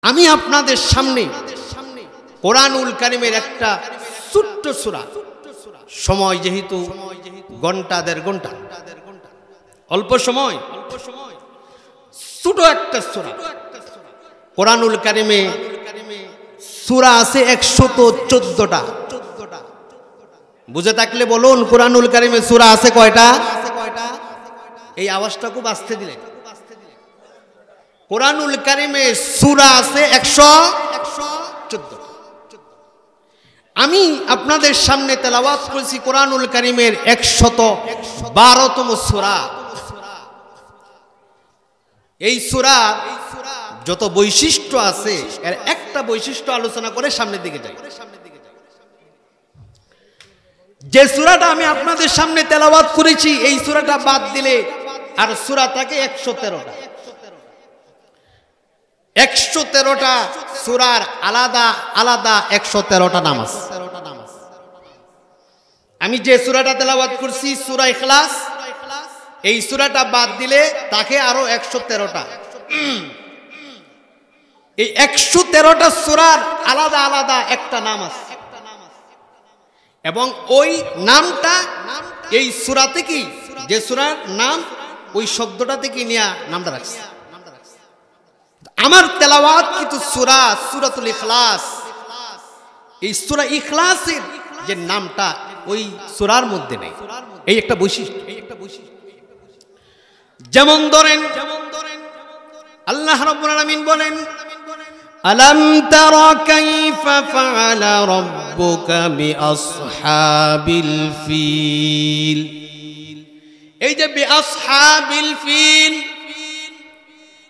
আমি আপনাদের সামনে কোরআনুল কারীমের একটা ছোট্ট সূরা, সময় যেহেতু ঘন্টা দেড় ঘন্টা, অল্প সময়, ছোট একটা সূরা। কোরআনুল কারীমে সূরা আছে 114টা। বুঝে থাকলে বলুন, কোরআনুল কারীমে সূরা আছে কয়টা? এই আওয়াজটা খুব আস্তে দিলেন। কোরআনুল কারীমে সূরা আছে 114। আমি আপনাদের সামনে তেলাওয়াত করেছি কোরআনুল কারীমের 112তম সূরা। এই সূরা যত বৈশিষ্ট্য আছে এর একটা বৈশিষ্ট্য আলোচনা করে সামনের দিকে যাই। যে সূরাটা আমি আপনাদের সামনে তেলাওয়াত করেছি এই সূরাটা বাদ দিলে আর সূরা থাকে 113টা। 113টা সূরার আলাদা আলাদা 113টা নাম আছে। আমি যে সূরাটা তেলাওয়াত করছি সূরা ইখলাস, এই সূরাটা বাদ দিলে তাকে আরো 113টা। এই 113টা সূরার আলাদা আলাদা একটা নাম আছে এবং ওই নামটা এই সূরা থেকে, যে সূরার নাম ওই শব্দটা থেকে নিয়ে নামটা রাখছে। আমার তেলাওয়াত কিন্তু সূরাতুল ইখলাস, এই সূরা ইখলাসের যে নামটা ওই সূরার মধ্যে নেই। এই একটা বৈশিষ্ট্য। যেমন ধরেন আল্লাহ রাব্বুল আলামিন বলেন, আলাম তারা কাইফা ফাআলা রাব্বুকা বিআসহাবিল ফিল। এই যে বিআসহাবিল ফিল,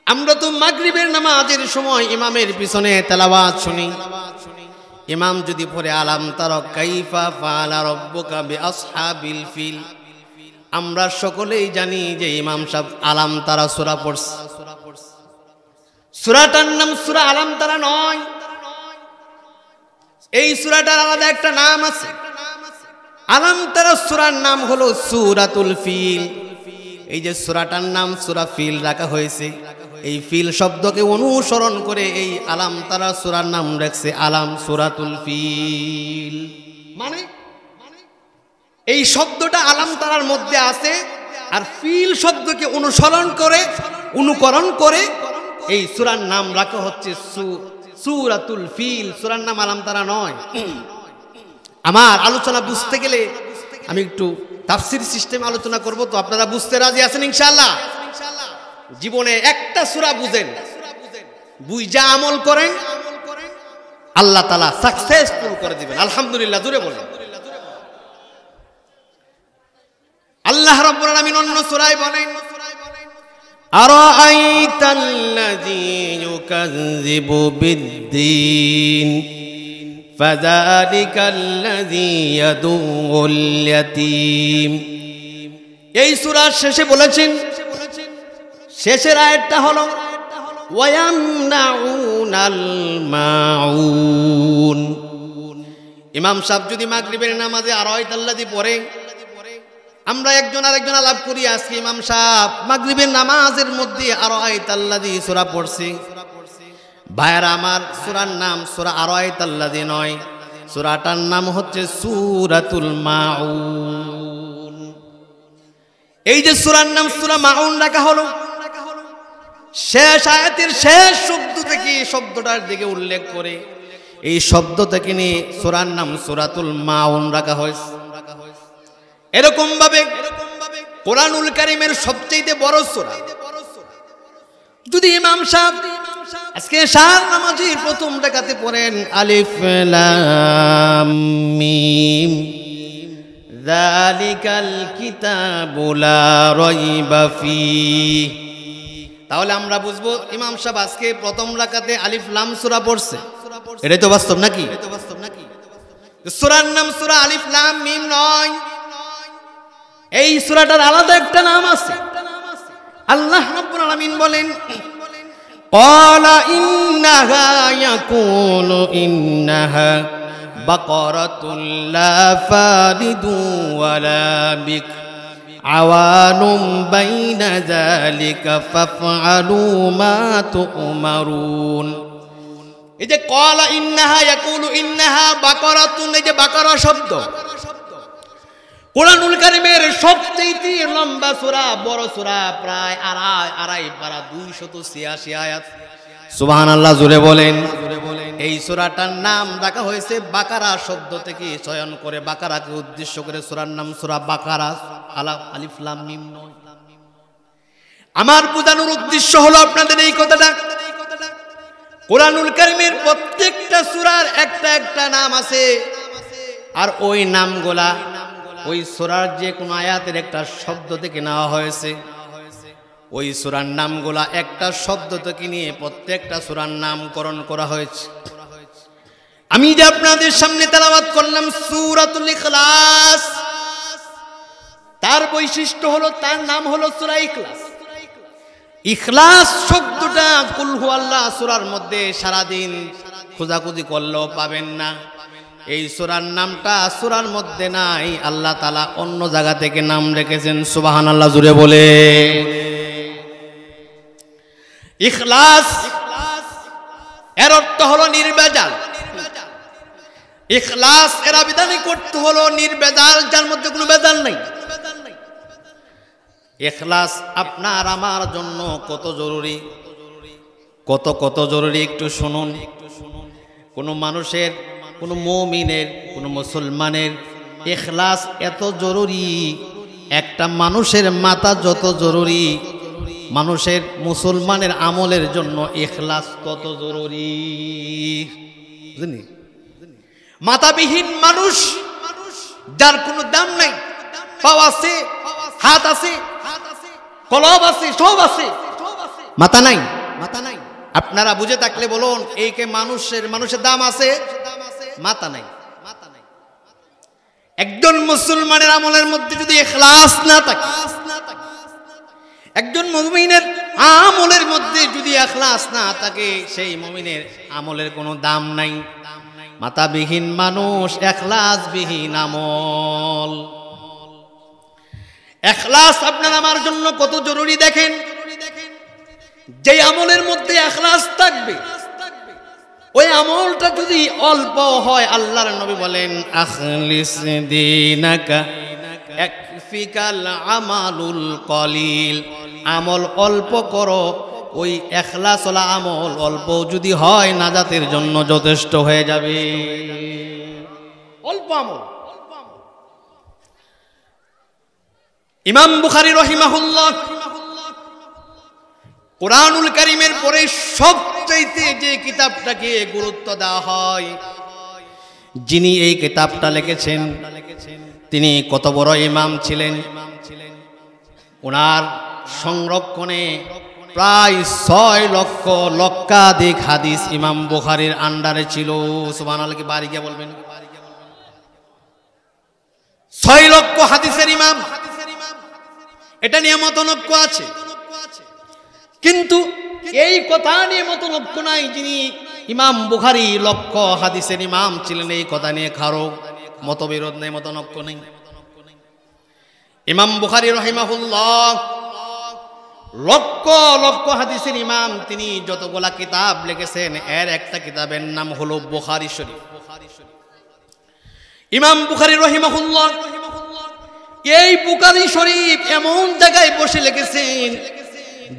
আমরা তো মাগরিবের নামাজের সময় ইমামের পিছনে তেলাওয়াত শুনি। ইমাম যদি পড়ে আলাম তারা কাইফা ফাআলা রাব্বুকা বিআসহাবিল ফিল, আমরা সকলেই জানি যে ইমাম সাহেব আলাম তারা সূরা পড়ছে। সূরাটার নাম সূরা আলাম তারা নয়, এই সূরাটার আলাদা একটা নাম আছে। আলাম তারা সূরার নাম হলো সূরাতুল ফিল। এই যে সূরাটার নাম সূরা ফিল রাখা হয়েছে, এই ফিল শব্দকে অনুসরণ করে এই আলাম তারা সূরার নাম রাখছে আলাম সূরাতুল ফিল। মানে এই শব্দটা আলাম তারার মধ্যে আছে, আর ফিল শব্দকে অনুকরণ করে এই সূরার নাম রাখা হচ্ছে সূরাতুল ফিল। সূরার নাম আলাম তারা নয়। আমার আলোচনা বুঝতে গেলে আমি একটু তাফসীর সিস্টেম আলোচনা করব, তো আপনারা বুঝতে রাজি আছেন ইনশাআল্লাহ? জীবনে একটা সূরা বুঝেন, বুঝা আমল করেন, আল্লাহ তাআলা সাকসেসফুল করে দিবেন। আলহামদুলিল্লাহ, জোরে বলেন। আল্লাহ রাব্বুল আলামিন অন্য সূরায় বলেন, আরাআইতাল্লাযী ইউকাযযিবু বিদ্দীন ফাযালিকাল্লাযী ইয়াদুল ইয়াতীম। এই সূরার শেষে বলেছেন, শেষের আয়াতটা হলো ওয়ায়ামনাউনাল মাউন। ইমাম সাহেব যদি মাগরিবের নামাজে আরাআইতাল্লাযী পড়ে, আমরা একজন আরেকজন আলাপ করি, আজকে ইমাম সাহেব মাগরিবের নামাজের মধ্যে আরাআইতাল্লাযী সূরা পড়ছে। ভাইরা আমার, সূরার নাম সূরা আরাআইতাল্লাযী নয়, সূরাটার নাম হচ্ছে সূরাতুল মাউন। এই যে সূরার নাম সূরা মাউন রাখা হলো, শেষ আয়াতের শেষ শব্দ থেকে শব্দটার দিকে উল্লেখ করে এই শব্দ থেকে নিয়ে সূরার নাম সূরাতুল মাউন রাখা হয়েছে। এরকম ভাবে কোরআনুল কারীমের সবচেয়ে বড় সূরা যদি ইমাম সাহেব আজকে শার নামাজের প্রথম রাকাতে পড়েন আলিফ লাম মিম যালিকাল কিতাবু লা রাইবা ফিহি, তাহলে আমরা বুঝবো ইমাম সাহেব আজকে প্রথম রাকাতে আলিফ লাম সূরা পড়ছে। এটাই তো বাস্তব নাকি? সূরার নাম সূরা আলিফ লাম মিম নয়, এই সূরাটার আলাদা একটা নাম আছে। আল্লাহ রাব্বুল আলামিন বলেন, ক্বালা ইন্নাহা ইয়াকুলু ইন্নাহা বাকারাতুল লা ফারিদু ওয়ালা বিক আওয়ানুম বাইনা যালিকা ফাফআলু মা তু'মারুন। এই যে ক্বালা ইন্নাহা ইয়াকুলু ইন্নাহা বাকারাতুন, এই যে বাকারা শব্দ কুরআনুল কারীমের সবচেয়ে লম্বা সূরা, বড় সূরা, প্রায় আড়াই পারা 286 আয়াত। সুবহানাল্লাহ, জোরে বলেন। এই সূরাটার নাম রাখা হয়েছে বাকারা শব্দ থেকে চয়ন করে, বাকারাকে উদ্দেশ্য করে সূরার নাম সূরা বাকারা। আলিফ লাম মিম নয়। আমার বোঝানোর উদ্দেশ্য হলো আপনাদের এই কথাটা, কুরআনুল কারীমের প্রত্যেকটা সূরার একটা একটা নাম আছে, আর ওই নামগুলা ওই সূরার যে কোন আয়াতের একটা শব্দ থেকে নেওয়া হয়েছে। ওই সূরার নামগুলা একটা শব্দ থেকে নিয়ে প্রত্যেকটা সূরার নামকরণ করা হয়েছে। আমি যে আপনাদের সামনে তেলাওয়াত করলাম সূরাতুল ইখলাস, তার বৈশিষ্ট্য হলো, তার নাম হলো সূরা ইখলাস। ইখলাস শব্দটা কুল হুয়াল্লাহ সূরার মধ্যে সারাদিন খোঁজাখুঁজি করলেও পাবেন না। এই সূরার নামটা সূরার মধ্যে নাই, আল্লাহ তাআলা অন্য জায়গা থেকে নাম রেখেছেন। সুবহানাল্লাহ, জুড়ে বলে। ইখলাস এর অর্থ হলো নির্ভেজাল। ইখলাস এর আবিধানিক অর্থ হলো নির্ভেজাল, যার মধ্যে কোনো ভেজাল নাই। ইখলাস আপনার আমার জন্য কত জরুরি, কত জরুরি একটু শুনুন। কোন মানুষের, কোন মুমিনের, কোন মুসলমানের ইখলাস এত জরুরি, একটা মানুষের মাথা যত জরুরি, মানুষের মুসলমানের আমলের জন্য ইখলাস তত জরুরি। বুঝলি? মাথাবিহীন মানুষ, যার কোনো দাম নাই, পাও আছে, হাত আছে, কলব আছে, সব আছে, মাথা নাই। আপনারা বুঝে থাকলে বলুন, এই কে মানুষের দাম আছে, মাথা নাই। একজন মুসলমানের আমলের মধ্যে যদি ইখলাস না থাকে, একজন মুমিনের আমলের মধ্যে যদি ইখলাস না থাকে, সেই মুমিনের আমলের কোনো দাম নাই। মাথাবিহীন মানুষ, ইখলাসবিহীন আমল। ইখলাস আপনার আমার জন্য কত জরুরি দেখেন। যে আমলের মধ্যে ইখলাস থাকবে, ওই আমলটা যদি অল্প হয়, আল্লাহর নবী বলেন আখলিস দীনাকা ইয়াকফিকাল আমালুল কলিল। আমল অল্প করো, ওই ইখলাসওয়ালা আমল অল্প যদি হয়, নাজাতের জন্য যথেষ্ট হয়ে যাবে। অল্প আমল। ইমাম বুখারী রাহিমাহুল্লাহ কুরআনুল কারীমের পরে সবচাইতে যে কিতাবটাকে গুরুত্ব দেওয়া হয়, যিনি এই কিতাবটা লিখেছেন তিনি কত বড় ইমাম ছিলেন। ওনার সংরক্ষণে প্রায় 6 লক্ষাধিক হাদিস ইমাম বুখারীর আন্ডারে ছিল। সুবহানাল্লাহ, কি বাড়ি গিয়ে বলবেন? 6 লক্ষ হাদিসের ইমাম, এটা নিয়ে মতনৈক্য আছে, কিন্তু এই কথা নিয়ে মতনৈক্য নাই। যিনি ইমাম বুখারী লক্ষ হাদিসের ইমাম ছিলেন, এই কথা নিয়ে কারো মতবিরোধ নেই, মতনৈক্য নেই। ইমাম বুখারী রাহিমাহুল্লাহ লক্ষ লক্ষ হাদিসের ইমাম, তিনি যতগুলা কিতাব লিখেছেন, এর একটা কিতাবের নাম হলো বুখারী শরীফ। ইমাম বুখারী রাহিমাহুল্লাহ এই বুখারী শরীফ এমন জায়গায় বসে লিখেছেন,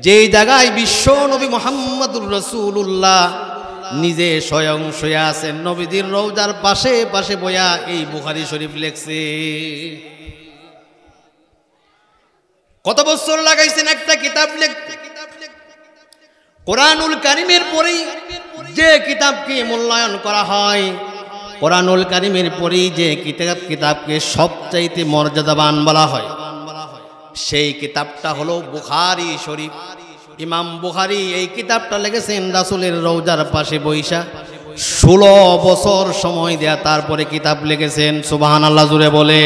যে জায়গায় বিশ্ব নবী মুহাম্মদুর রাসূলুল্লাহ নিজে স্বয়ং শুয়ে আছেন, নবীদের রওজার পাশে পাশে বয়া এই বুখারী শরীফ লিখছে। কত বছর লাগাইছেন একটা কিতাব লিখতে। কুরআনুল কারীমের পরেই যে কিতাবকে মূল্যায়ন করা হয়, কুরআনুল কারীমের পরেই যে কিতাবকে সবচাইতে মর্যাদাবান বলা হয়, সেই কিতাবটা হলো বুখারী শরীফ। ইমাম বুখারী এই কিতাবটা লিখেছেন রাসূলের রওজার পাশে বৈশা, 16 বছর সময় দেয়া তারপরে কিতাব লিখেছেন। সুবহানাল্লাহ, জুড়ে বলে।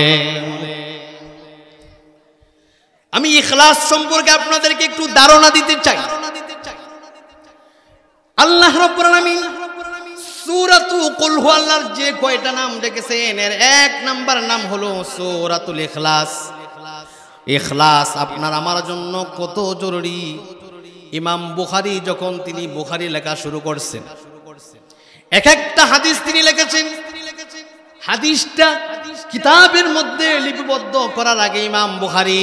আমি ইখলাস সম্পর্কে আপনাদেরকে একটু ধারণা দিতে চাই। আল্লাহ রাব্বুল আলামিন সূরাতুল কুল হুয়াল্লাহর যে কয়টা নাম রেখেছেন, এর 1 নাম্বার নাম হলো সূরাতুল ইখলাস। ইখলাস আপনার আমার জন্য কত জরুরি। ইমাম বুখারী যখন তিনি বুখারী লেখা শুরু করছেন, এক একটা হাদিস তিনি লিখেছেন। হাদিসটা কিতাবের মধ্যে লিপিবদ্ধ করার আগে ইমাম বুখারী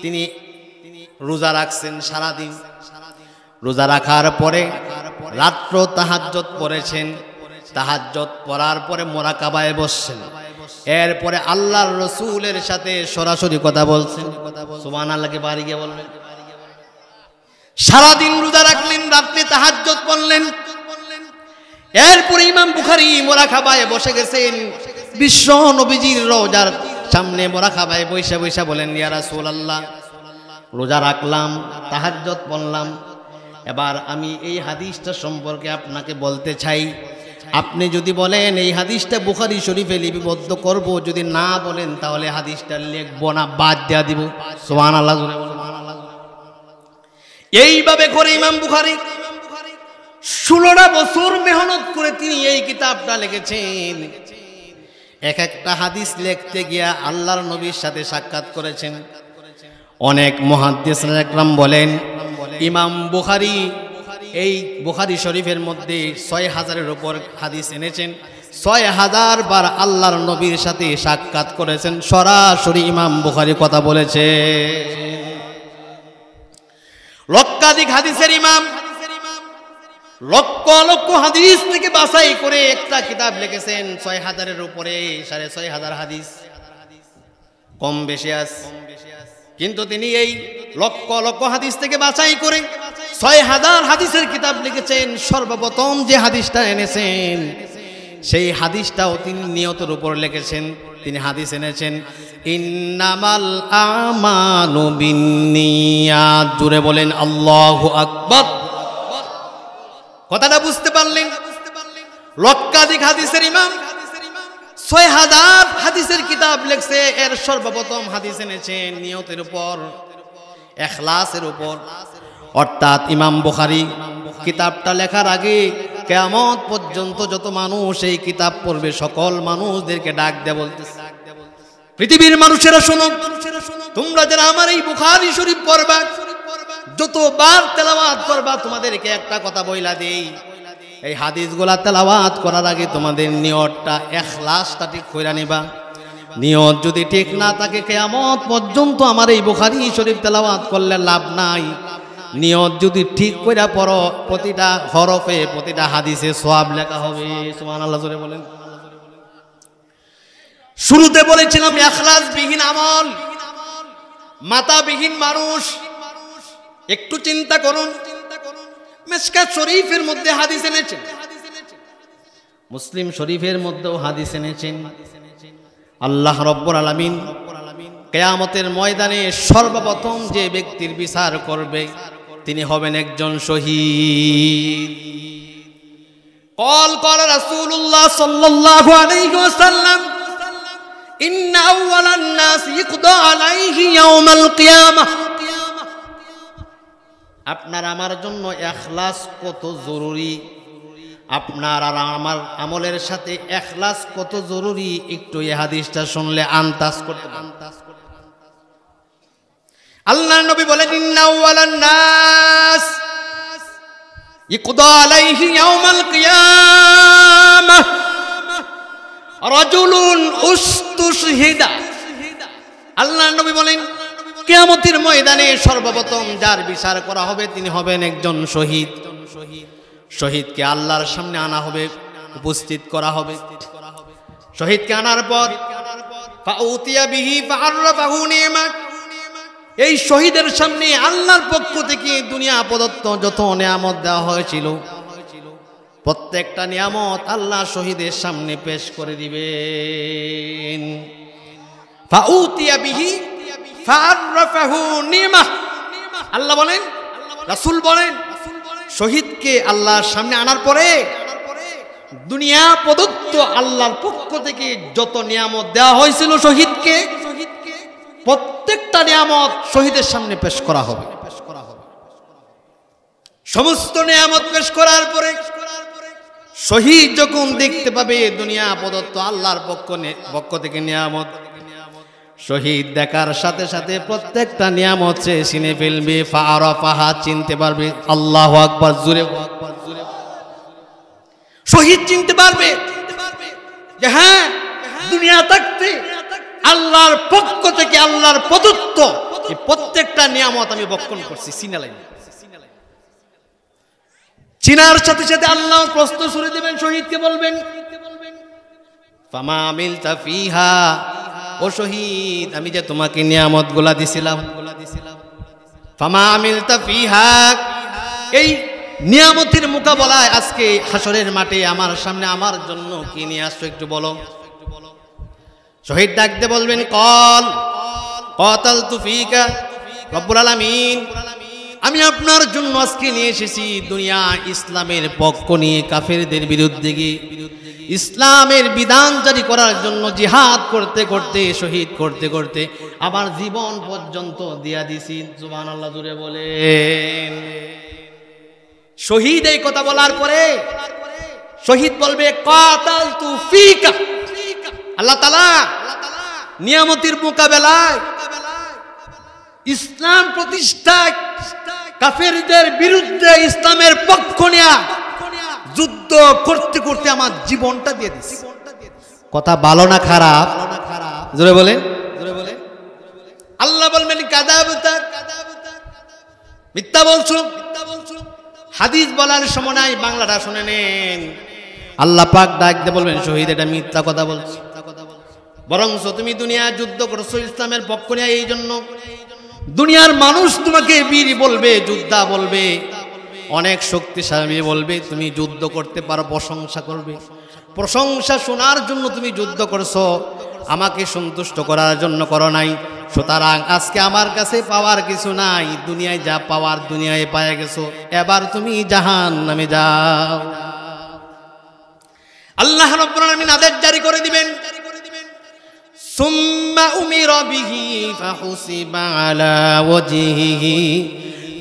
তিনি রোজা রাখছেন সারাদিন। রোজা রাখার পরে রাত্র তাহাজ্জুদ পড়েছেন। তাহাজ্জুদ পড়ার পরে মুরাকাবায় বসছেন। এরপরে আল্লাহর রাসূলের সাথে সরাসরি কথা বলছেন। সুবহানাল্লাহকে বাড়ি গিয়ে বলবেন। সারাদিন রোজা রাখলেন, রাত্রে তাহাজ্জুদ পড়লেন। এরপরে ইমাম বুখারী মুরাকাবায় বসে গেছেন। বিশ্ব নবীজির রওজার সামনে মুরাকাবায় বৈশা বৈশা বলেন, ইয়া রাসূলুল্লাহ, রোজা রাখলাম, তাহাজ্জুদ পড়লাম, এবার আমি এই হাদিসটা সম্পর্কে আপনাকে বলতে চাই। আপনি যদি বলেন এই হাদিসটা বুখারী শরীফে লিপিবদ্ধ করব, যদি না বলেন তাহলে হাদিসটা লিখব না, বাদ দেয়া দিব। সুবহানাল্লাহ জোরে বলুন। এইভাবে করে ইমাম বুখারী 16টা বছর মেহনত করে তিনি এই কিতাবটা লিখেছেন। এক একটা হাদিস লিখতে গিয়া আল্লাহর নবীর সাথে সাক্ষাৎ করেছেন। অনেক মুহাদ্দিস একরাম বলেন ইমাম বুখারী এই বুখারী শরীফের মধ্যে 6000-এর উপর হাদিস এনেছেন। 6000 বার আল্লাহর নবীর সাথে সাক্ষাৎ করেছেন। সরাসরি ইমাম বুখারী কথা বলেছে। লক্ষাধিক হাদিসের ইমাম, লক্ষ লক্ষ হাদিস থেকে বাছাই করে একটা কিতাব লিখেছেন। 6000-এর উপরে, 6500 হাদিস, কম বেশি আছে। কিন্তু তিনি এই লক্ষ লক্ষ হাদিস থেকে বাছাই করে 6000 হাদিসের কিতাব লিখেছেন। সর্বপ্রথম যে হাদিসটা এনেছেন সেই হাদিসটাও তিনি নিয়তের উপর লিখেছেন। তিনি হাদিস এনেছেন ইন্নামাল আমালু বিন্নিয়াত। জোরে বলেন আল্লাহু আকবার। কথাটা বুঝতে পারলেন? লক্ষাধিক হাদিসের ইমাম 6000 হাদিসের কিতাব লিখছে। এর সর্বপ্রথম হাদিস এনেছেন নিয়তের উপর, ইখলাসের উপর। অর্থাৎ ইমাম বুখারী কিতাবটা লেখার আগে কিয়ামত পর্যন্ত যত মানুষ এই কিতাব পড়বে সকল মানুষদেরকে ডাক দিয়ে বলতেছে, পৃথিবীর মানুষেরা শোনো, তোমরা যারা আমার এই বুখারী শরীফ পড়বা, যতবার তেলাওয়াত করবা তোমাদেরকে একটা কথা বইলা দেই, এই হাদিসগুলা তেলাওয়াত করার আগে তোমাদের নিয়তটা, ইখলাসটা ঠিক কইরা নিবা। নিয়ত যদি ঠিক না থাকে কিয়ামত পর্যন্ত আমার এই বুখারী শরীফ তেলাওয়াত করলে লাভ নাই। নিয়ত যদি ঠিক কইরা পড়ো, প্রতিটা হরফে প্রতিটা হাদিসে সওয়াব লেখা হবে। সুবহানাল্লাহ জোরে বলেন। শুরুতে বলেছিলাম ইখলাসবিহীন আমল, মাতাবিহীন মানুষ। একটু চিন্তা করুন, মিশকাত শরীফের মধ্যে হাদিস এনেছেন, মুসলিম শরীফের মধ্যেও হাদিস এনেছেন। আল্লাহ রাব্বুল আলামিন কিয়ামতের ময়দানে সর্বপ্রথম যে ব্যক্তির বিচার করবে তিনি হবেন একজন শহীদ। قال رسول الله صلى الله عليه وسلم إن أول الناس يقضى عليه يوم القيامة। আপনার আমার জন্য ইখলাস কত জরুরি, আপনার আর আমার আমলের সাথে ইখলাস কত জরুরি একটু এই হাদিসটা শুনলে আন্দাজ করতে পারবেন। আল্লাহর নবী বলেন ইন্না আওয়ালান নাস ইকদা আলাইহি ইয়াউমাল কিয়ামাহ রাজুলুন উস্তুশহিদা। আল্লাহর নবী বলেন কিয়ামতের ময়দানে সর্বপ্রথম যার বিচার করা হবে তিনি হবেন একজন শহীদ। শহীদকে আল্লাহর সামনে আনা হবে, উপস্থিত করা হবে। শহীদকে আনার পর ফাউতিয়া বিহি ফাআররাফাহু নি'মাত। এই শহীদের সামনে আল্লাহর পক্ষ থেকে দুনিয়া প্রদত্ত যত নিয়ামত দেওয়া হয়েছিল প্রত্যেকটা নিয়ামত আল্লাহ শহীদের সামনে পেশ করে দিবেন। ফাউতিয়া বিহি ফাআররাফাহু নি'মাহ। আল্লাহ বলেন, রাসূল বলেন, শহীদকে আল্লাহর সামনে আনার পরে দুনিয়া প্রদত্ত আল্লাহর পক্ষ থেকে যত নিয়ামত দেওয়া হয়েছিল শহীদকে, প্রত্যেকটা নিয়ামত শহীদের সামনে পেশ করা হবে। সমস্ত নিয়ামত পেশ করার পরে শহীদ যখন দেখতে পাবে দুনিয়া প্রদত্ত আল্লাহর পক্ষ থেকে নিয়ামত, শহীদ দেখার সাথে সাথে প্রত্যেকটা নিয়ামত সে চিনে ফেলবে। ফাআরাফাহা, চিনতে পারবে। আল্লাহু আকবার, জোরে। শহীদ চিনতে পারবে যে হ্যাঁ, দুনিয়া থাকতে আল্লাহর পক্ষ থেকে আল্লাহর প্রদত্ত এই প্রত্যেকটা নিয়ামত আমি ভক্ষণ করছি। সিনালাই চিনার সাথে সাথে আল্লাহ প্রশ্ন শুনে দেবেন, শহীদকে বলবেন ফামা আমিলতা ফিহা, ও শহীদ আমি যে তোমাকে নিয়ামত গুলা দিছিলাম, ফামা আমিলতা ফিহা, এই নিয়ামতের মোকাবেলায় আজকে হাসরের মাঠে আমার সামনে আমার জন্য কি নিয়ে আসছো একটু বলো। শহীদ ডাকতে বলবেন কতালতু ফিকা রব্বুল আলামিন, আমি আপনার জন্য আজকে নিয়ে এসেছি দুনিয়া ইসলামের পক্ষ নিয়ে কাফেরদের বিরুদ্ধে গিয়ে ইসলামের বিধান জারি করার জন্য জিহাদ করতে করতে শহীদ করতে করতে আমার জীবন পর্যন্ত দিয়া দিছি। সুবহানাল্লাহ জুড়ে বলেন। শহীদ এই কথা বলার পরে শহীদ বলবে কাতালতু ফিকা, আল্লাহ তাআলা নিয়ামতের মোকাবেলায় ইসলাম প্রতিষ্ঠায় কাফেরদের বিরুদ্ধে ইসলামের পক্ষ নিয়ে যুদ্ধ করতে করতে আমার জীবনটা দিয়ে দিছি। কথা ভালো না খারাপ? জোরে বলেন। আল্লাহ বলবেন কাযাবতা, মিথ্যা বলছো। হাদিস বলার সময় নাই, বাংলাটা শুনে নেন। আল্লাহ পাক ডাক দিয়ে বলবেন শহীদ এটা মিথ্যা কথা বলছো, বরঞ্চ তুমি দুনিয়া যুদ্ধ করছো ইসলামের পক্ষ নিয়ে, এই জন্য দুনিয়ার মানুষ তোমাকে বীর বলবে, যোদ্ধা বলবে, অনেক শক্তিশালী বলবে, তুমি যুদ্ধ করতে পারো, প্রশংসা করবে। প্রশংসা শোনার জন্য তুমি যুদ্ধ করছো, আমাকে সন্তুষ্ট করার জন্য করো নাই। সুতরাং আজকে আমার কাছে পাওয়ার কিছু নাই, দুনিয়ায় যা পাওয়ার দুনিয়ায় পায়ে গেছো, এবার তুমি জাহান্নামে যাও। আল্লাহ রাব্বুল আলামিন আদেশ জারি করে দিবেন, সুম্মা উমিরা বিহি ফাহুসিবা আলা ওয়াজহিহি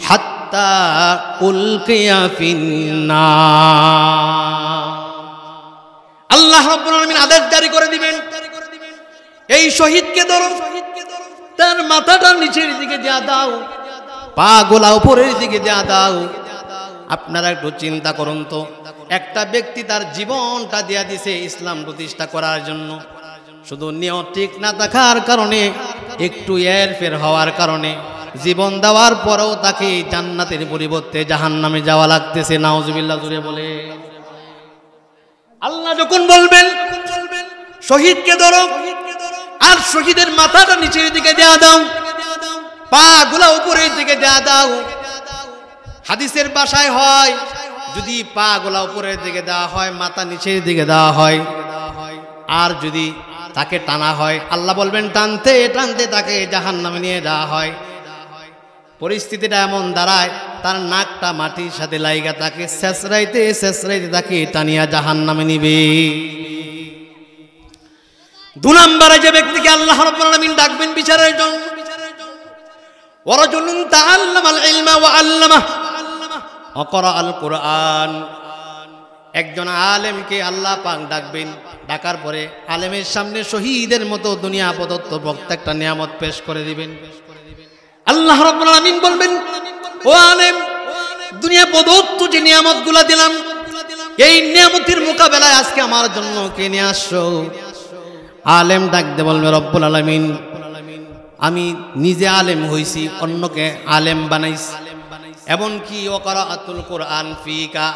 হাত্তা উলকিয়া ফিন্নার। আল্লাহ রাব্বুল আলামিন আদেশ জারি করে দিবেন, এই শহীদকে ধরো, তার মাথাটা নিচের দিকে দিয়া দাও, পা গোলা উপরের দিকে দিয়া দাও। আপনারা একটু চিন্তা করুন তো, একটা ব্যক্তি তার জীবনটা দিয়া দিছে ইসলাম প্রতিষ্ঠা করার জন্য, শুধু নিয়ত ঠিক না থাকার কারণে, একটু এরফের হওয়ার কারণে জীবন দেওয়ার পরেও তাকে জান্নাতের পরিবর্তে জাহান্নামে যাওয়া লাগতেছে। নাউজুবিল্লাহ জুড়ে বলে। আল্লাহ যখন বলবেন শহীদকে ধরো আর শহীদের মাথাটা নিচের দিকে দেয়া দাও, পা গুলা উপরের দিকে দেয়া দাও। হাদিসের ভাষায় হয় যদি পা গুলা উপরের দিকে দেওয়া হয়, মাথা নিচের দিকে দেওয়া হয়, আর যদি তাকে টানা হয়, আল্লাহ বলবেন টানতে টানতে তাকে জাহান্নামে নিয়ে যাওয়া হয়। পরিস্থিতিটা এমন দাঁড়ায় তার নাকটা মাটির সাথে লাইগা তাকে শেষরাইতে শেষরাইতে তাকে টানিয়া জাহান্নামে নিবে। 2 নম্বরে যে ব্যক্তিকে আল্লাহ রাব্বুল আলামিন ডাকবেন বিচারের জন্য, ওয়ারাজুলুন তাআল্লামাল ইলমা ওয়া আল্লামাহ ওয়া ক্বরাআল কুরআন। একজন আলেমকে আল্লাহ পাক ডাকবেন, ডাকার পরে আলেমের সামনে শহীদের মতো দুনিয়া প্রদত্ত প্রত্যেকটা নিয়ামত পেশ করে দিবেন। আল্লাহ রাব্বুল আলামিন বলবেন ও আলেম, দুনিয়া প্রদত্ত যে নিয়ামতগুলো দিলাম, এই নিয়ামতের মোকাবেলায় আজকে আমার জন্য কে নিয়ে আসছো? আলেম ডাকতে বলবে রব্বুল আলামিন, আমি নিজে আলেম হইছি, অন্যকে আলেম বানাইছি, এমনকি ওয়াকরাআতুল কুরআন ফিকা,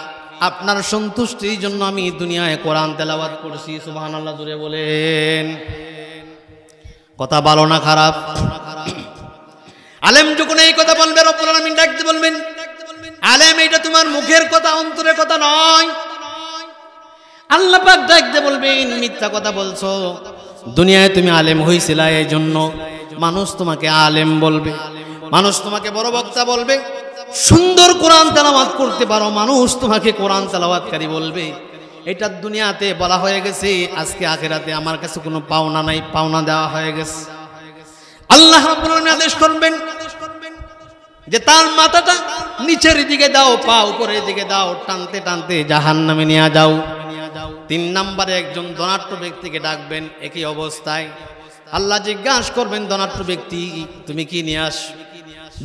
আপনার সন্তুষ্টির জন্য আমি দুনিয়ায় কোরআন তেলাওয়াত করছি। সুবহানাল্লাহ জুড়ে বলেন। কথা ভালো না খারাপ? আলেম যখন এই কথা বলবে রব্বুল আলামিন ডাকতে বলবেন আলেম, এটা তোমার মুখের কথা, অন্তরের কথা নয়। আল্লাহ পাক ডাকতে বলবেন মিথ্যা কথা বলছো, দুনিয়ায় তুমি আলেম হইছিলা, এই জন্য মানুষ তোমাকে আলেম বলবে, মানুষ তোমাকে বড় বক্তা বলবে, সুন্দর কোরআন তেলাওয়াত করতে পারো, মানুষ তোমাকে কোরআন তেলাওয়াতকারী বলবে। এটা দুনিয়াতে বলা হয়ে গেছে, আজকে আখিরাতে আমার কাছে কোনো পাওনা নাই, পাওনা দেওয়া হয়ে গেছে। আল্লাহ রাব্বুল আলামিন আদেশ করবেন যে তার মাথাটা নিচের দিকে দাও, পা উপরের দিকে দাও, টানতে টানতে জাহান্নামে নিয়ে যাও। 3 নম্বরে একজন ধনাঢ্য ব্যক্তিকে ডাকবেন, একই অবস্থায় আল্লাহ জিজ্ঞাসা করবেন ধনাঢ্য ব্যক্তি তুমি কি নিয়ে আস?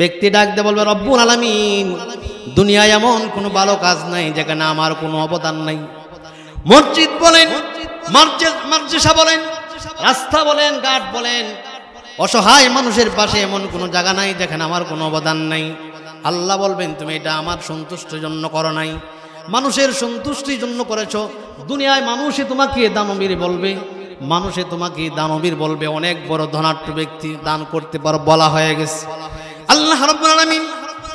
ব্যক্তি ডাকতে বলবে রব্বুল আলামিন, দুনিয়ায় এমন কোনো ভালো কাজ নাই যেখানে আমার কোনো অবদান নাই, মসজিদ বলেন, মাদ্রাসা বলেন, রাস্তা বলেন, ঘাট বলেন, অসহায় মানুষের পাশে এমন কোনো জায়গা নাই যেখানে আমার কোনো অবদান নাই। আল্লাহ বলবেন তুমি এটা আমার সন্তুষ্টির জন্য করো নাই, মানুষের সন্তুষ্টির জন্য করেছো। দুনিয়ায় মানুষে তোমাকে দানবীর বলবে, মানুষে তোমাকে দানবীর বলবে, অনেক বড় ধনাঢ্য ব্যক্তি দান করতে পারো বলা হয়ে গেছে। আল্লাহ রাব্বুল আলামিন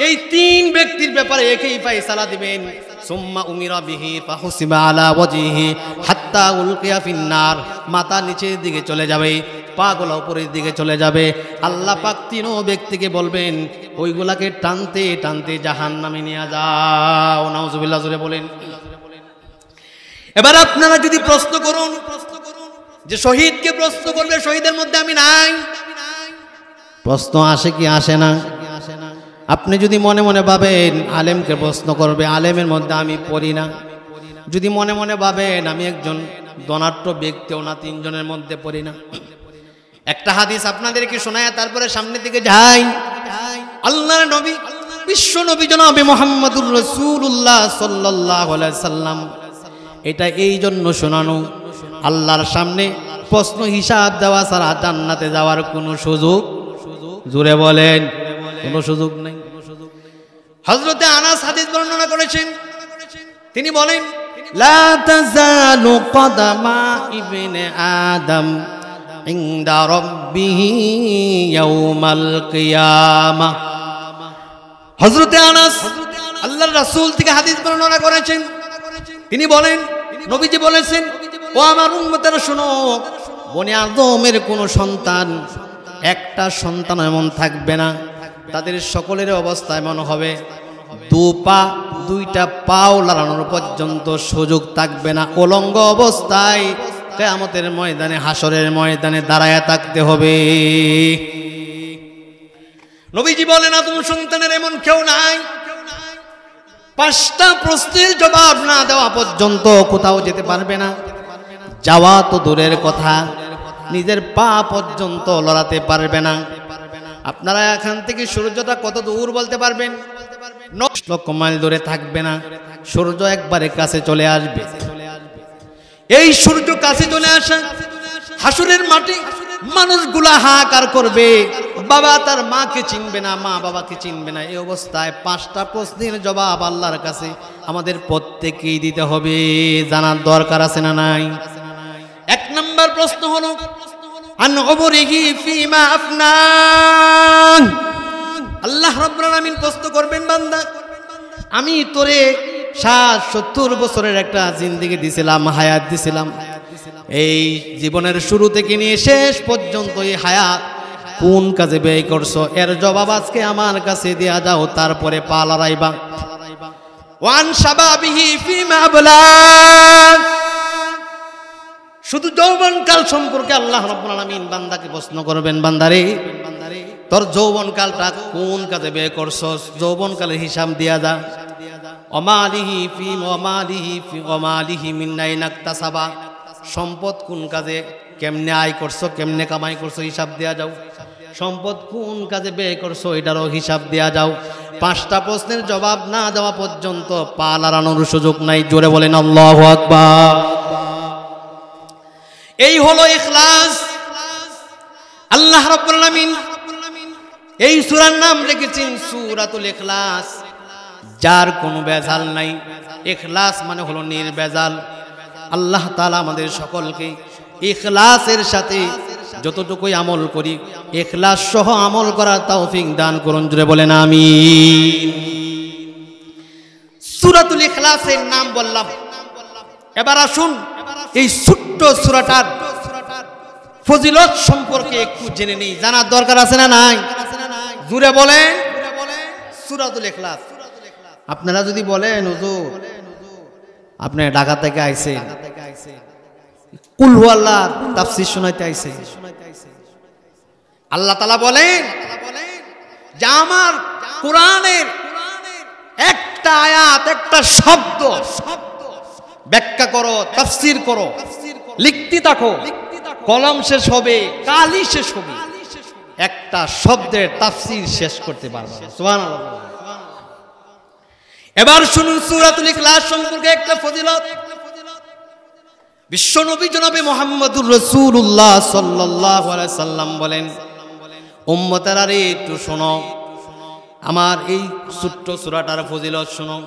এই তিন ব্যক্তির ব্যাপারে একই ফয়সালা দিবেন। সুম্মা উমিরা বিহি ফাহুসিবা আলা ওয়াজহিহি হাত্তা উলকিয়া ফিন্নার, মাথা নিচের দিকে চলে যাবে, পাগুলো উপরের দিকে চলে যাবে। আল্লাহ পাক তিন ব্যক্তিকে বলবেন ওইগুলাকে টানতে টানতে জাহান্নামে নিয়ে যাও। নাউজুবিল্লাহ জোরে বলেন। এবার আপনারা যদি প্রশ্ন করুন যে শহীদকে প্রশ্ন করবে, শহীদের মধ্যে আমি নাই, প্রশ্ন আসে কি আসে না? আপনি যদি মনে মনে ভাবেন আলেমকে প্রশ্ন করবে, আলেমের মধ্যে আমি পড়ি না। যদি মনে মনে ভাবেন আমি একজন ধনাঢ্য ব্যক্তিও না, তিনজনের মধ্যে পড়ি না। একটা হাদিস আপনাদেরকে শোনায় তারপরে সামনের দিকে যাই। আল্লাহর নবী, বিশ্ব নবী জনাবে মুহাম্মদুর রাসূলুল্লাহ সাল্লাল্লাহু আলাইহি সাল্লাম এটা এই জন্য শোনানো, আল্লাহর সামনে প্রশ্ন হিসাব দেওয়া ছাড়া জান্নাতে যাওয়ার কোনো সুযোগ, জোরে বলেন, কোনো সুযোগ নেই। হযরতে আনাস হাদিস বর্ণনা করেছেন, তিনি বলেন লা তাযালু কদামা ইবনে আদম ইনদা রাব্বিহি ইয়াউমাল কিয়ামাহ। হযরতে আনাস আল্লাহর রাসূল থেকে হাদিস বর্ণনা করেছেন, তিনি বলেন নবীজি বলেছেন ও আমার উম্মতেরা শোনো, বনি আদমের কোনো সন্তান, একটা সন্তান এমন থাকবে না তাদের সকলের অবস্থা এমন হবে দুইটা পাও লাড়ানোর পর্যন্ত সুযোগ থাকবে না, উলঙ্গ অবস্থায় কিয়ামতের ময়দানে, হাসরের ময়দানে দাঁড়ায় থাকতে হবে। নবীজি বলেন আদম সন্তানের এমন কেউ নাই, পাঁচটা প্রশ্নের জবাব না দেওয়া পর্যন্ত কোথাও যেতে পারবে না। যাওয়া তো দূরের কথা, নিজের পা পর্যন্ত লড়াতে পারবে না। আপনারা এখান থেকে সূর্যটা কত দূর বলতে পারবেন? 9 লক্ষ মাইল দূরে থাকবে না, সূর্য একবারে কাছে চলে আসবে। এই সূর্য কাছে চলে আসা হাসরের মাঠে মানুষগুলা হাহাকার করবে, বাবা তার মাকে চিনবে না, মা বাবাকে চিনবে না। এই অবস্থায় পাঁচটা প্রশ্নের জবাব আল্লাহর কাছে আমাদের প্রত্যেককেই দিতে হবে, জানার দরকার আছে না নাই? এক নম্বর প্রশ্ন হলো আন উমরিহি ফিমা আফনা। আল্লাহ রাব্বুল আলামিন প্রশ্ন করবেন বান্দা, আমি তোরে 60-70 বছরের একটা জিন্দেগি দিছিলাম, হায়াত দিছিলাম, এই জীবনের শুরু থেকে নিয়ে শেষ পর্যন্ত এই হায়াত কোন কাজে ব্যয় করছো? এর জবাব আজকে আমার কাছে দেয়া যাও, তারপরে পা লড়াইবা। ওয়ান শাবাবিহি ফিমা আবলা। শুধু যৌবনকাল সম্পর্কে আল্লাহ রাব্বুল আলামিন বান্দাকে প্রশ্ন করবেন, বান্দারে তোর যৌবনকালটা কোন কাজে ব্যয় করছস? যৌবনকালের হিসাব দিয়া যা। ওমালিহি ফি ওমালিহি মিন আইনা ইকতাসাবা। সম্পদ কোন কাজে কেমনে আয় করছো, কেমনে কামাই করছো, হিসাব দেয়া যাও। সম্পদ কোন কাজে ব্যয় করছো এটারও হিসাব দেয়া যাও। পাঁচটা প্রশ্নের জবাব না দেওয়া পর্যন্ত পা লাড়ানোর সুযোগ নাই। জোরে বলেন আল্লাহু আকবার। এই হলো ইখলাস। আল্লাহ রাব্বুল আলামিন এই সূরার নাম রেখেছেন সূরাতুল ইখলাস, যার কোনো ভেজাল নাই। ইখলাস মানে হলো নির্ভেজাল। আল্লাহ তাআলা আমাদের সকলকে ইখলাসের সাথে যতটুকুই আমল করি ইখলাস সহ আমল করার তৌফিক দান করুন। জোরে বলেন আমিন। সূরাতুল ইখলাসের নাম বললাম, এবার আসুন এই ছোট্ট সূরাটার ফজিলত সম্পর্কে একটু জেনে নিই। জানার দরকার আছে না নাই? জোরে বলেন সূরাতুল ইখলাস। আপনারা যদি বলেন হুজুর আপনি ঢাকা থেকে আইছেন, কুল হু আল্লাহ তাফসীর শোনাইতে আইছে, আল্লাহ তাআলা বলেন যে আমার কোরআনের একটা আয়াত, একটা শব্দ ব্যাখ্যা করো, তাফসীর করো, লিখতে থাকো, কলম শেষ হবে, কালি শেষ হবে, একটা শব্দের তাফসীর শেষ করতে পারবে না। সুবহানাল্লাহ। এবার শুনুন সূরাতুল ইখলাস সম্পর্কে একটা ফজিলত। বিশ্বনবী জনাবে মুহাম্মদুর রাসূলুল্লাহ সাল্লাল্লাহু আলাইহি সাল্লাম বলেন, উম্মতেরা রে একটু শোনো, আমার এই ছোট্ট সূরাটার ফজিলত শোনো।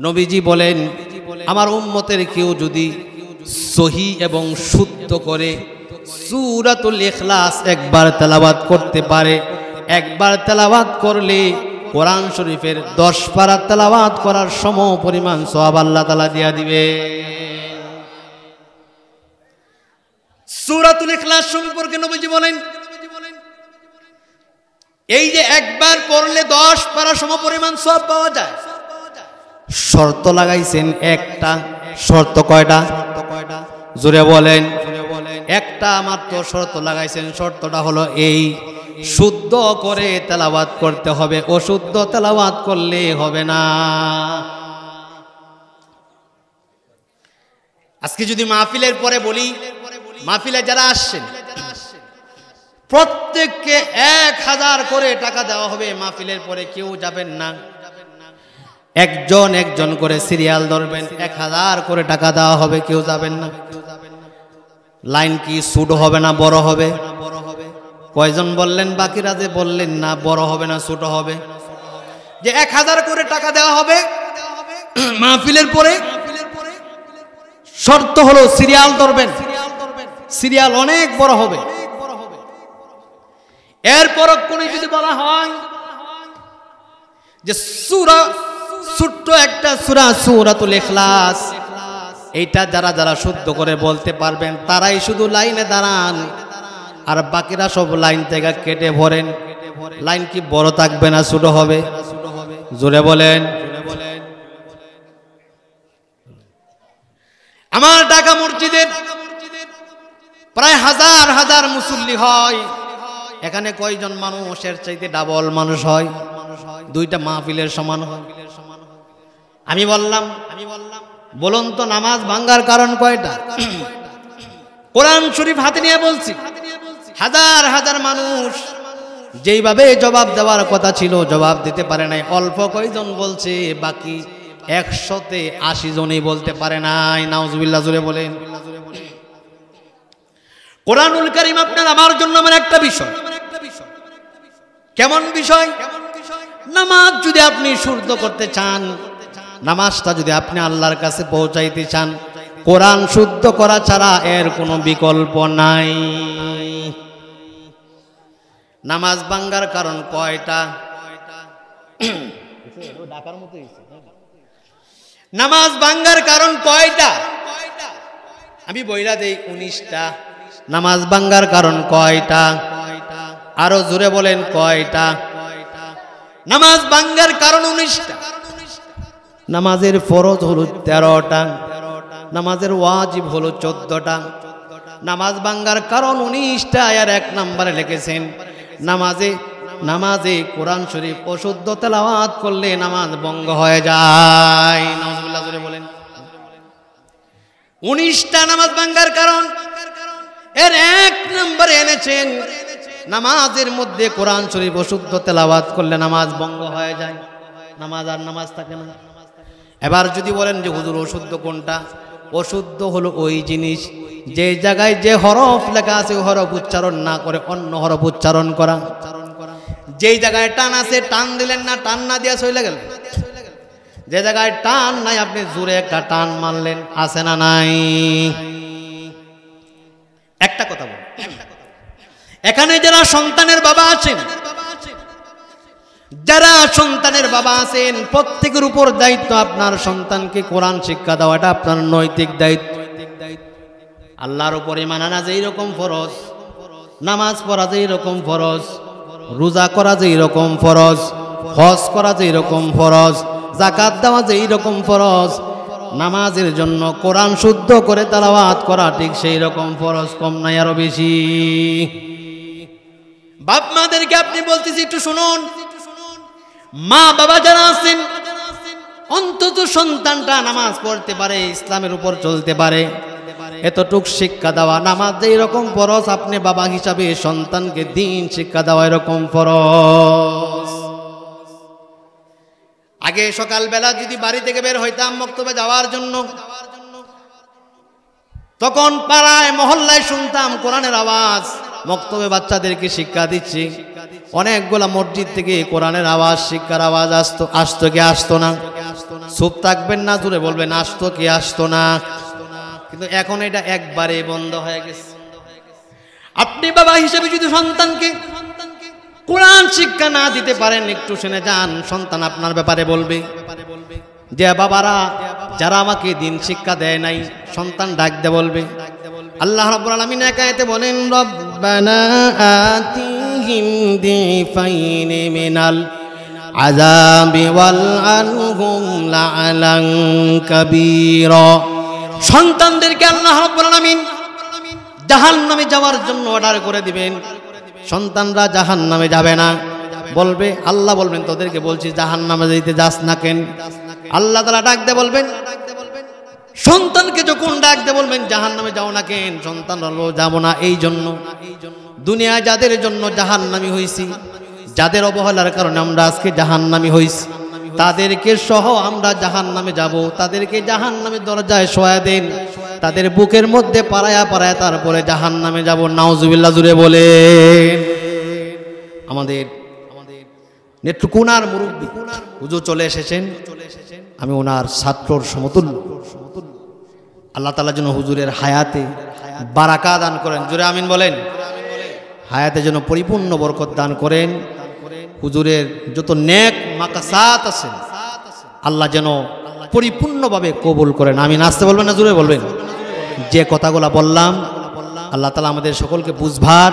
নবীজি বলেন, আমার উম্মতের কেউ যদি সহি এবং শুদ্ধ করে সূরাতুল ইখলাস একবার তেলাওয়াত করতে পারে, একবার তেলাওয়াত করলে কোরআন শরীফের 10 পারা তেলাওয়াত করার সম পরিমাণ সওয়াব আল্লাহ তাআলা দিয়া দিবে। সূরাতুল ইখলাস সম্পর্কে নবীজি বলেন, এই যে একবার পড়লে 10 পারা সম পরিমাণ সওয়াব পাওয়া যায়। শর্ত লাগাইছেন একটা। শর্ত কয়টা? জোরে বলেন। একটা মাত্র শর্ত লাগাইছেন। শর্তটা হলো এই, শুদ্ধ করে তেলাওয়াত করতে হবে, অশুদ্ধ তেলাওয়াত করলে হবে না। আজকে যদি মাহফিলের পরে বলি, মাহফিলে যারা আসছেন প্রত্যেককে 1000 করে টাকা দেওয়া হবে। মাহফিলের পরে কেউ যাবেন না, একজন একজন করে সিরিয়াল ধরবেন, 1000 করে টাকা দেওয়া হবে, কেউ যাবেন না। লাইন কি ছোট হবে না বড় হবে? কয়জন বললেন? বাকিরা যে বললেন না, বড় হবে না ছোট হবে? যে 1000 করে টাকা দেওয়া হবে মাহফিলের পরে। শর্ত হলো সিরিয়াল ধরবেন, সিরিয়াল অনেক বড় হবে। এরপর কোন যদি বলা হয় যে সূরা, ছোট্ট একটা সূরা সূরাতুল ইখলাস, এইটা যারা যারা শুদ্ধ করে বলতে পারবেন তারাই শুধু লাইনে দাঁড়ান, আর বাকিরা সব লাইন থেকে কেটে ভরেন। লাইন কি বড় থাকবে না ছোট হবে? জোরে বলেন। আমার ঢাকা মসজিদের প্রায় 1000 মুসল্লি হয়, এখানে কয়জন মানুষের চাইতে ডাবল মানুষ হয়, 2টা মাহফিলের সমান হয়। আমি বললাম, বলুন তো নামাজ ভাঙ্গার কারণ কয়টা? কোরআন শরীফ হাতে নিয়ে বলছি, 1000 মানুষ যেইভাবে জবাব দেওয়ার কথা ছিল জবাব দিতে পারে নাই। অল্প কয়জন বলছে, বাকি 180 জনই বলতে পারে নাই। নাউজুবিল্লাহ জোরে বলেন। কোরআনুল কারীম আপনার আমার জন্য আমার একটা বিষয়। কেমন বিষয়? নামাজ যদি আপনি শুদ্ধ করতে চান, নামাজটা যদি আপনি আল্লাহর কাছে পৌঁছাইতে চান, কোরআন শুদ্ধ করা ছাড়া এর কোনো বিকল্প নাই। নামাজ ভাঙ্গার কারণ কয়টা? নামাজ ভাঙ্গার কারণ কয়টা? আমি বইলা দেই 19টা। নামাজ ভাঙ্গার কারণ কয়টা? আরো জোরে বলেন কয়টা? নামাজ ভাঙ্গার কারণ 19টা। নামাজের ফরজ হলো 13টা, নামাজের ওয়াজিব হলো 14টা। নামাজ ভাঙ্গার কারণ 19টা। আর 1 নম্বরে লিখেছেন, নামাজে কোরআন শরীফ অশুদ্ধ তেলাওয়াত করলে নামাজ ভঙ্গ হয়ে যায়। নাউজুবিল্লাহ জোরে বলেন। 19টা নামাজ ভাঙ্গার কারণ। এর 1 নম্বরে এনেছেন, নামাজের মধ্যে কোরআন শরীফ অশুদ্ধ তেলাওয়াত করলে নামাজ ভঙ্গ হয়ে যায়, নামাজ আর নামাজ থাকে না। এবার যদি বলেন যে হুজুর অশুদ্ধ কোনটা? অশুদ্ধ হলো ওই জিনিস যে জায়গায় যে হরফ লেখা আছে ওই হরফ উচ্চারণ না করে অন্য হরফ উচ্চারণ করা। যেই জায়গায় টান আছে টান দিলেন না, টান না দিয়া চলে গেলেন। যে জায়গায় টান নাই আপনি জোরে একটা টান মারলেন, আছে না নাই? একটা কথা বল, এখানে যারা সন্তানের বাবা আছেন, যারা সন্তানের বাবা আছেন, প্রত্যেকের উপর দায়িত্ব আপনার সন্তানকে কোরআন শিক্ষা দেওয়াটা আপনার নৈতিক দায়িত্ব। আল্লাহর উপর ঈমান আনা যেই রকম ফরজ, নামাজ পড়া যেই রকম ফরজ, রোজা করা যেই রকম ফরজ, হজ করা যেই রকম ফরজ, যাকাত দেওয়া যেই রকম ফরজ, নামাজের জন্য কোরআন শুদ্ধ করে তেলাওয়াত করা ঠিক সেই রকম ফরজ, কম নাই আরো বেশি। বাপ মাদেরকে আপনি বলতেছি একটু শুনুন, মা বাবা যারা আছেন অন্তত সন্তানটা নামাজ পড়তে পারে, ইসলামের উপর চলতে পারে, এতটুক শিক্ষা দেওয়া। নামাজ যেই রকম ফরজ, আপনি বাবা হিসাবে সন্তানকে দ্বীন শিক্ষা দেওয়া এরকম ফরজ। আগে সকালবেলা যদি বাড়ি থেকে বের হইতাম মক্তবে যাওয়ার জন্য, তখন পাড়ায় মহল্লায় শুনতাম কোরআনের আওয়াজ, মক্তবে বাচ্চাদেরকে শিক্ষা দিচ্ছি, অনেকগুলা মসজিদ থেকে কোরআনের আওয়াজ, শিক্ষার আওয়াজ আসতো কি আসতো না? চুপ থাকবেন না, জোরে বলবেন আসতো কি আসতো না? কিন্তু এখন এটা একবারে বন্ধ হয়ে গেছে। আপনি বাবা হিসেবে যদি সন্তানকে কোরআন শিক্ষা না দিতে পারেন, একটু শুনে যান, সন্তান আপনার ব্যাপারে বলবে যে বাবারা যারা আমাকে দিন শিক্ষা দেয় নাই, সন্তান ডাক দে বলবে। আল্লাহ রাব্বুল আলামিন এক আয়াতে বলেন, রব্বানা আতিহিম দিফাইনি মিনাল আযাবি ওয়াল আনহুম লা'নান কাবীরা। সন্তানদেরকে আল্লাহ রাব্বুল আলামিন জাহান্নামে যাওয়ার জন্য অর্ডার করে দিবেন। সন্তানরা জাহান্নামে যাবে না, বলবে, আল্লাহ বলবেন তোদেরকে বলছি জাহান্নামে যেতে যাস না কেন? আল্লাহ তাআলা ডাক দে বলবেন, সন্তানকে যখন ডাক দে বলবেন জাহান্নামে যাও না কেন? সন্তান বলবো যাব না এই জন্য। দুনিয়া যাদের জন্য জাহান্নামী হইছি, যাদের অবহেলার কারণে আমরা আজকে জাহান্নামী হইছি, তাদেরকে সহ আমরা জাহান্নামে যাব। তাদেরকে জাহান্নামের দরজায় শোয়া দেন, তাদের বুকের মধ্যে পাড়ায়া পাড়ায়া তারপরে জাহান্নামে যাব। নাউজুবিল্লাহ জুড়ে বলেন। আমাদের নেত্রকোনার মুরব্বী হুজুর চলে এসেছেন, আমি ওনার ছাত্রর সমতুল্য। আল্লাহ তাআলা যেন হুজুরের হায়াতে বারাকা দান করেন, জোরে আমিন বলেন। হায়াতে যেন পরিপূর্ণ বরকত দান করেন। হুজুরের যত নেক মাকাসাত আছে আল্লাহ যেন পরিপূর্ণভাবে কবুল করেন, আমিন। আসতে বলবেন না, জোরে বলবেন। যে কথাগুলো বললাম আল্লাহ তাআলা আমাদের সকলকে বুঝবার